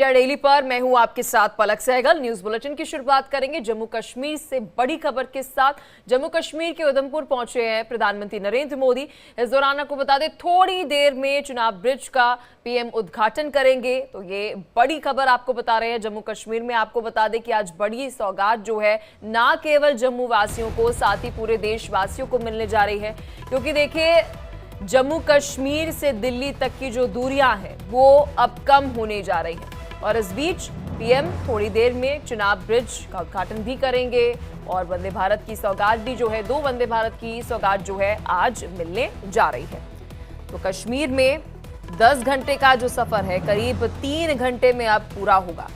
India daily पर मैं हूं आपके साथ पलक सहगल। न्यूज बुलेटिन की शुरुआत करेंगे जम्मू कश्मीर से बड़ी खबर के साथ। जम्मू कश्मीर के उधमपुर पहुंचे हैं प्रधानमंत्री नरेंद्र मोदी। इस दौरान आपको बता दें थोड़ी देर में चुनाव ब्रिज का पीएम उद्घाटन करेंगे। तो ये बड़ी खबर आपको बता रहे हैं जम्मू कश्मीर में। आपको बता दें कि आज बड़ी सौगात जो है ना केवल जम्मू वासियों को साथ ही पूरे देशवासियों को मिलने जा रही है, क्योंकि देखिए जम्मू कश्मीर से दिल्ली तक की जो दूरियां हैं वो अब कम होने जा रही हैं और इस बीच पीएम थोड़ी देर में चुनाव ब्रिज का उद्घाटन भी करेंगे और वंदे भारत की सौगात भी जो है 2 वंदे भारत की सौगात जो है आज मिलने जा रही है। तो कश्मीर में 10 घंटे का जो सफर है करीब 3 घंटे में अब पूरा होगा।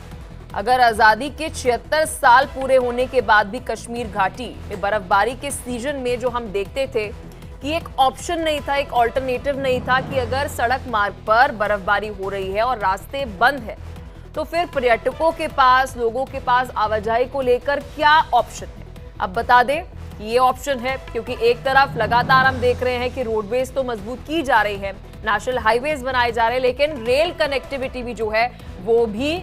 अगर आजादी के 76 साल पूरे होने के बाद भी कश्मीर घाटी में बर्फबारी के सीजन में जो हम देखते थे कि एक ऑप्शन नहीं था, एक ऑल्टरनेटिव नहीं था कि अगर सड़क मार्ग पर बर्फबारी हो रही है और रास्ते बंद है तो फिर पर्यटकों के पास, लोगों के पास आवाजाही को लेकर क्या ऑप्शन है। अब बता दें कि ये ऑप्शन है, क्योंकि एक तरफ लगातार हम देख रहे हैं कि रोडवेज तो मजबूत की जा रही है, नेशनल हाईवेज बनाए जा रहे हैं, लेकिन रेल कनेक्टिविटी भी जो है वो भी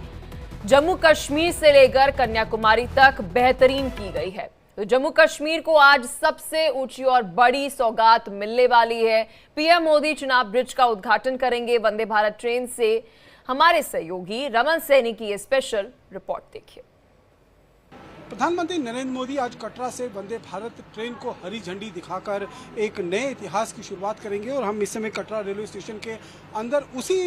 जम्मू कश्मीर से लेकर कन्याकुमारी तक बेहतरीन की गई है। तो जम्मू कश्मीर को आज सबसे ऊंची और बड़ी सौगात मिलने वाली है। पीएम मोदी चुनाव ब्रिज का उद्घाटन करेंगे वंदे भारत ट्रेन से। हमारे सहयोगी रमन सैनी की ये स्पेशल रिपोर्ट देखिए। प्रधानमंत्री नरेंद्र मोदी आज कटरा से वंदे भारत ट्रेन को हरी झंडी दिखाकर एक नए इतिहास की शुरुआत करेंगे और हम इस समय कटरा रेलवे स्टेशन के अंदर उसी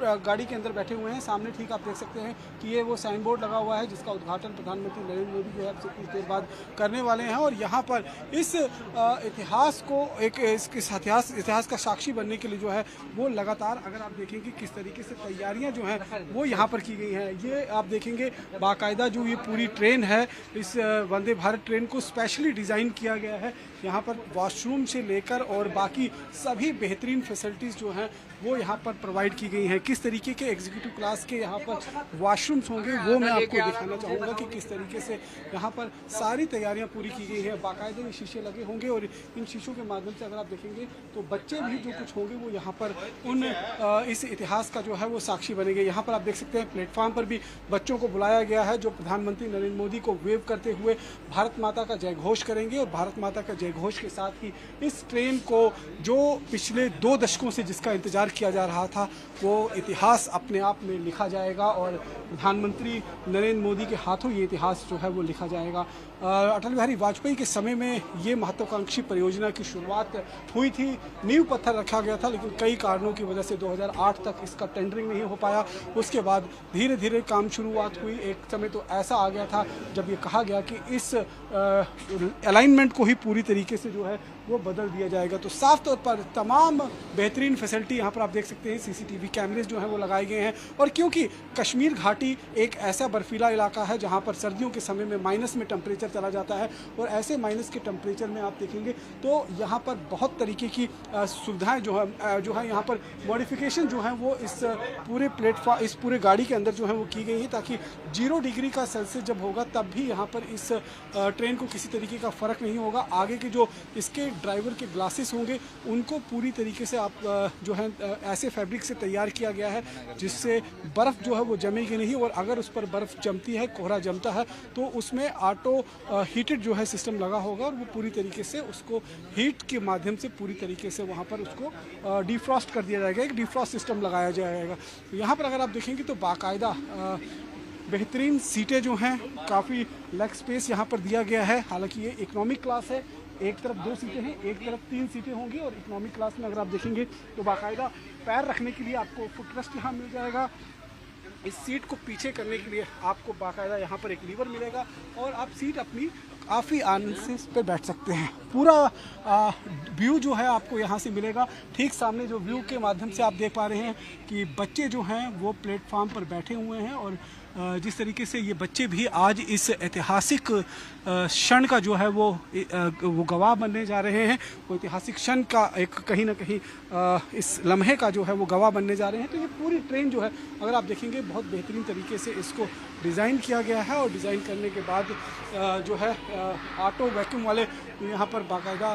गाड़ी के अंदर बैठे हुए हैं। सामने ठीक आप देख सकते हैं कि ये वो साइन बोर्ड लगा हुआ है जिसका उद्घाटन प्रधानमंत्री नरेंद्र मोदी जो है आपसे कुछ देर बाद करने वाले हैं और यहाँ पर इस इतिहास को इतिहास का साक्षी बनने के लिए जो है वो लगातार अगर आप देखेंगे किस तरीके से तैयारियाँ जो हैं वो यहाँ पर की गई हैं। ये आप देखेंगे बाकायदा जो ये पूरी ट्रेन है, इस वंदे भारत ट्रेन को स्पेशली डिज़ाइन किया गया है। यहाँ पर वॉशरूम से लेकर और बाकी सभी बेहतरीन फैसिलिटीज़ जो हैं वो यहाँ पर प्रोवाइड की गई हैं। किस तरीके के एग्जीक्यूटिव क्लास के यहाँ पर वॉशरूम्स होंगे वो मैं आपको दिखाना चाहूँगा कि किस तरीके से यहाँ पर सारी तैयारियाँ पूरी की गई हैं। बाकायदे ये शीशे लगे होंगे और इन शीशों के माध्यम से अगर आप देखेंगे तो बच्चे भी जो कुछ होंगे वो यहाँ पर उन इस इतिहास का जो है वो साक्षी बनेंगे। यहाँ पर आप देख सकते हैं प्लेटफॉर्म पर भी बच्चों को बुलाया गया है जो प्रधानमंत्री नरेंद्र मोदी को वेव करते हुए भारत माता का जय घोष करेंगे और भारत माता का जय घोष के साथ ही इस ट्रेन को जो पिछले 2 दशकों से जिसका इंतजार किया जा रहा था वो इतिहास अपने आप में लिखा जाएगा और प्रधानमंत्री नरेंद्र मोदी के हाथों ये इतिहास जो है वो लिखा जाएगा। अटल बिहारी वाजपेयी के समय में ये महत्वाकांक्षी परियोजना की शुरुआत हुई थी, नींव पत्थर रखा गया था, लेकिन कई कारणों की वजह से 2008 तक इसका टेंडरिंग नहीं हो पाया। उसके बाद धीरे धीरे काम शुरुआत हुई। एक समय तो ऐसा आ गया था जब ये कहा गया कि इस अलाइनमेंट को ही पूरी तरीके से जो है वो बदल दिया जाएगा। तो साफ तौर पर तमाम बेहतरीन फैसिलिटी यहाँ पर आप देख सकते हैं, सीसीटीवी कैमरेज जो हैं वो लगाए गए हैं और क्योंकि कश्मीर घाटी एक ऐसा बर्फीला इलाका है जहाँ पर सर्दियों के समय में माइनस में टेम्परेचर चला जाता है और ऐसे माइनस के टेम्परेचर में आप देखेंगे तो यहाँ पर बहुत तरीके की सुविधाएँ जो है यहाँ पर मॉडिफिकेशन जो है वो इस पूरे प्लेटफॉर्म, इस पूरे गाड़ी के अंदर जो है वो की गई है ताकि 0 डिग्री का सेल्सियस जब होगा तब भी यहाँ पर इस ट्रेन को किसी तरीके का फ़र्क नहीं होगा। आगे के जो इसके ड्राइवर के ग्लासेस होंगे उनको पूरी तरीके से आप जो है ऐसे फैब्रिक से तैयार किया गया है जिससे बर्फ़ जो है वो जमेगी नहीं और अगर उस पर बर्फ़ जमती है, कोहरा जमता है तो उसमें ऑटो हीटेड जो है सिस्टम लगा होगा और वो पूरी तरीके से उसको हीट के माध्यम से पूरी तरीके से वहाँ पर उसको डिफ्रॉस्ट कर दिया जाएगा, एक डिफ्रॉस्ट सिस्टम लगाया जाएगा। तो यहाँ पर अगर आप देखेंगे तो बाकायदा बेहतरीन सीटें जो हैं, काफ़ी लेग स्पेस यहाँ पर दिया गया है। हालांकि ये इकोनॉमिक क्लास है, एक तरफ 2 सीटें हैं, एक तरफ 3 सीटें होंगी और इकोनॉमिक क्लास में अगर आप देखेंगे तो बाकायदा पैर रखने के लिए आपको फुटरेस्ट यहाँ मिल जाएगा। इस सीट को पीछे करने के लिए आपको बाकायदा यहाँ पर एक लीवर मिलेगा और आप सीट अपनी काफ़ी आनंद से इस पर बैठ सकते हैं। पूरा व्यू जो है आपको यहाँ से मिलेगा। ठीक सामने जो व्यू के माध्यम से आप देख पा रहे हैं कि बच्चे जो हैं वो प्लेटफॉर्म पर बैठे हुए हैं और जिस तरीके से ये बच्चे भी आज इस ऐतिहासिक क्षण का जो है वो गवाह बनने जा रहे हैं, वो ऐतिहासिक क्षण का एक कहीं ना कहीं इस लम्हे का जो है वो गवाह बनने जा रहे हैं। तो ये पूरी ट्रेन जो है अगर आप देखेंगे बहुत बेहतरीन तरीके से इसको डिज़ाइन किया गया है और डिज़ाइन करने के बाद जो है ऑटो वैक्यूम वाले यहाँ पर बाकायदा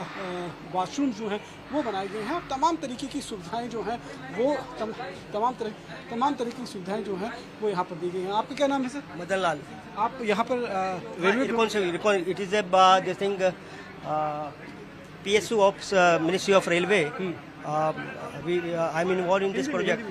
वॉशरूम जो हैं वो बनाए गए हैं और तमाम तरीके की सुविधाएं जो हैं वो तमाम तरह की सुविधाएं जो हैं वो यहाँ पर दी गई हैं। आपका क्या नाम है सर? मदन लाल। आप यहाँ पर railway it is a thing PSU of ministry of railway. I am involve in this project.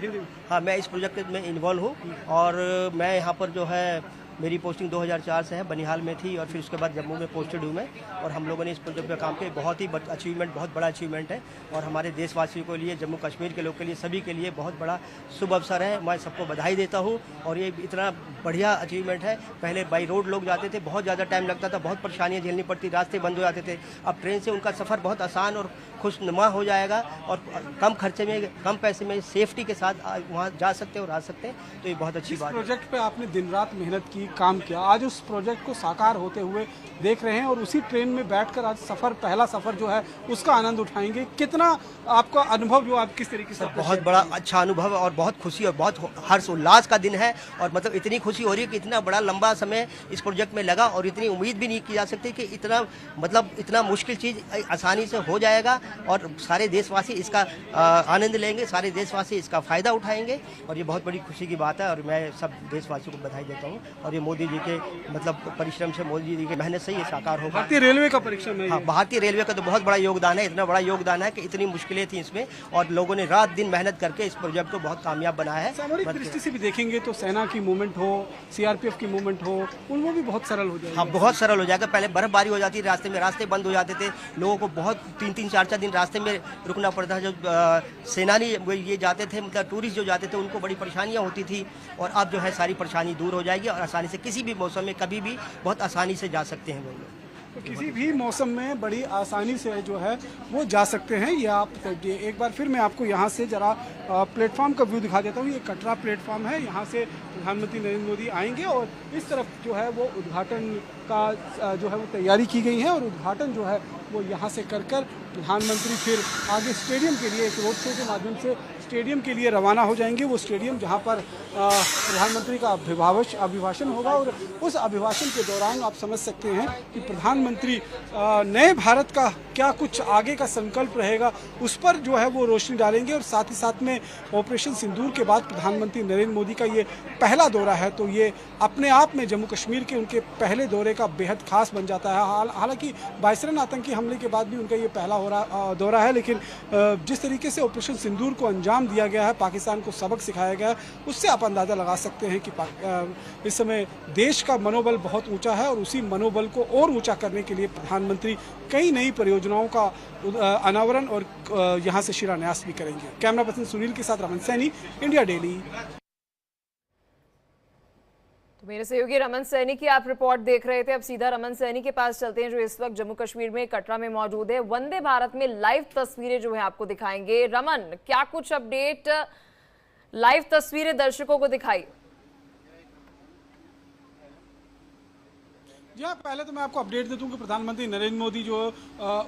हाँ, मैं इस प्रोजेक्ट में इन्वॉल्व हूँ और मैं यहाँ पर जो है मेरी पोस्टिंग 2004 से है, बनिहाल में थी और फिर उसके बाद जम्मू में पोस्टेड हूँ मैं। और हम लोगों ने इस प्रोजेक्ट पे काम किया, बहुत ही अचीवमेंट, बहुत बड़ा अचीवमेंट है और हमारे देशवासियों के लिए, जम्मू कश्मीर के लोग के लिए, सभी के लिए बहुत बड़ा शुभ अवसर है। मैं सबको बधाई देता हूँ और ये इतना बढ़िया अचीवमेंट है। पहले बाई रोड लोग जाते थे, बहुत ज़्यादा टाइम लगता था, बहुत परेशानियाँ झेलनी पड़ती, रास्ते बंद हो जाते थे। अब ट्रेन से उनका सफ़र बहुत आसान और खुशनुमा हो जाएगा और कम खर्चे में, कम पैसे में, सेफ्टी के साथ वहाँ जा सकते हैं और आ सकते हैं। तो ये बहुत अच्छी बात है। प्रोजेक्ट पे आपने दिन रात मेहनत की, काम किया, आज उस प्रोजेक्ट को साकार होते हुए देख रहे हैं और उसी ट्रेन में बैठकर आज पहला सफर जो है उसका आनंद उठाएंगे। कितना आपका अनुभव जो आप किस तरीके से? बहुत बड़ा अच्छा अनुभव और बहुत खुशी और बहुत हर्ष उल्लास का दिन है और मतलब इतनी खुशी हो रही है कि इतना बड़ा लंबा समय इस प्रोजेक्ट में लगा और इतनी उम्मीद भी नहीं की जा सकती कि इतना मुश्किल चीज़ आसानी से हो जाएगा और सारे देशवासी इसका आनंद लेंगे, सारे देशवासी इसका फ़ायदा उठाएंगे और ये बहुत बड़ी खुशी की बात है। और मैं सब देशवासियों को बधाई देता हूँ और ये मोदी जी के परिश्रम से, मोदी जी की मेहनत से ये साकार होगा। भारतीय रेलवे का परिश्रम है। हाँ, भारतीय रेलवे का तो बहुत बड़ा योगदान है, इतना बड़ा योगदान है कि इतनी मुश्किलें थी इसमें और लोगों ने रात दिन मेहनत करके इस प्रोजेक्ट को बहुत कामयाब बनाया है। सामरिक दृष्टि से भी देखेंगे तो सेना की मूवमेंट हो, CRPF की मूवमेंट हो, उनमें भी बहुत सरल हो जाएगा। हाँ, बहुत सरल हो जाएगा। पहले बर्फबारी हो जाती थी रास्ते में, रास्ते बंद हो जाते थे, लोगों को बहुत 3-3, 4-4 दिन रास्ते में रुकना पड़ता था। जो सेनानी ये जाते थे, मतलब टूरिस्ट जो जाते थे, उनको बड़ी परेशानियाँ होती थी और अब जो है सारी परेशानी दूर हो जाएगी और आसानी से किसी भी मौसम में कभी भी बहुत आसानी से जा सकते हैं वो लोग। तो किसी भी मौसम में बड़ी आसानी से जो है वो जा सकते हैं। ये आप एक बार फिर मैं आपको यहाँ से ज़रा प्लेटफॉर्म का व्यू दिखा देता हूँ। ये कटरा प्लेटफॉर्म है, यहाँ से प्रधानमंत्री नरेंद्र मोदी आएंगे और इस तरफ जो है वो उद्घाटन का जो है वो तैयारी की गई है और उद्घाटन जो है वो यहाँ से कर प्रधानमंत्री फिर आगे स्टेडियम के लिए एक रोड शो के माध्यम से स्टेडियम के लिए रवाना हो जाएंगे। वो स्टेडियम जहाँ पर प्रधानमंत्री का अभिभाषण होगा और उस अभिभाषण के दौरान आप समझ सकते हैं कि प्रधानमंत्री नए भारत का क्या कुछ आगे का संकल्प रहेगा उस पर जो है वो रोशनी डालेंगे। और साथ ही साथ में ऑपरेशन सिंदूर के बाद प्रधानमंत्री नरेंद्र मोदी का ये पहला दौरा है, तो ये अपने आप में जम्मू कश्मीर के उनके पहले दौरे का बेहद खास बन जाता है। हालांकि बाइसरन आतंकी हमले के बाद भी उनका ये पहला दौरा है, लेकिन जिस तरीके से ऑपरेशन सिंदूर को अंजाम दिया गया है, पाकिस्तान को सबक सिखाया गया है, उससे आप अंदाज़ा लगा सकते हैं कि इस समय देश का मनोबल बहुत ऊंचा है और उसी मनोबल को और ऊंचा करने के लिए प्रधानमंत्री कई नई परियोजनाओं का अनावरण और यहां से शिलान्यास भी करेंगे। कैमरा पर्सन सुनील के साथ रमन सैनी, इंडिया डेली। तो मेरे सहयोगी रमन सैनी की आप रिपोर्ट देख रहे थे। अब सीधा रमन सैनी के पास चलते हैं जो इस वक्त जम्मू कश्मीर में कटरा में मौजूद है। वंदे भारत में लाइव तस्वीरें जो है आपको दिखाएंगे। रमन, क्या कुछ अपडेट, लाइव तस्वीरें दर्शकों को दिखाई? जी हाँ, पहले तो मैं आपको अपडेट दे दूं कि प्रधानमंत्री नरेंद्र मोदी जो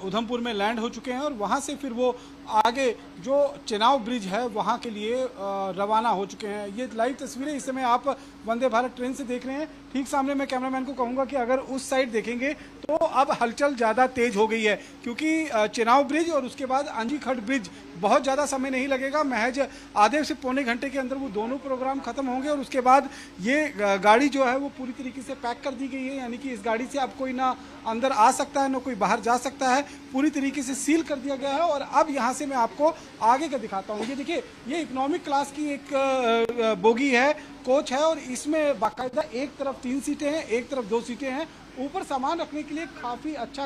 उधमपुर में लैंड हो चुके हैं और वहाँ से फिर वो आगे जो चेनाब ब्रिज है वहाँ के लिए रवाना हो चुके हैं। ये लाइव तस्वीरें इस समय आप वंदे भारत ट्रेन से देख रहे हैं। ठीक सामने मैं कैमरामैन को कहूँगा कि अगर उस साइड देखेंगे तो अब हलचल ज़्यादा तेज हो गई है, क्योंकि चेनाब ब्रिज और उसके बाद अंजीखट ब्रिज बहुत ज़्यादा समय नहीं लगेगा, महज आधे से पौने घंटे के अंदर वो दोनों प्रोग्राम खत्म होंगे और उसके बाद ये गाड़ी जो है वो पूरी तरीके से पैक कर दी गई है। यानी कि इस गाड़ी से अब कोई ना अंदर आ सकता है ना कोई बाहर जा सकता है, पूरी तरीके से सील कर दिया गया है। और अब यहाँ से मैं आपको आगे का दिखाता हूँ। ये देखिए, ये इकोनॉमिक क्लास की एक बोगी है, कोच है और इसमें बाकायदा एक तरफ 3 सीटें हैं, एक तरफ 2 सीटें हैं। ऊपर सामान रखने के लिए काफ़ी अच्छा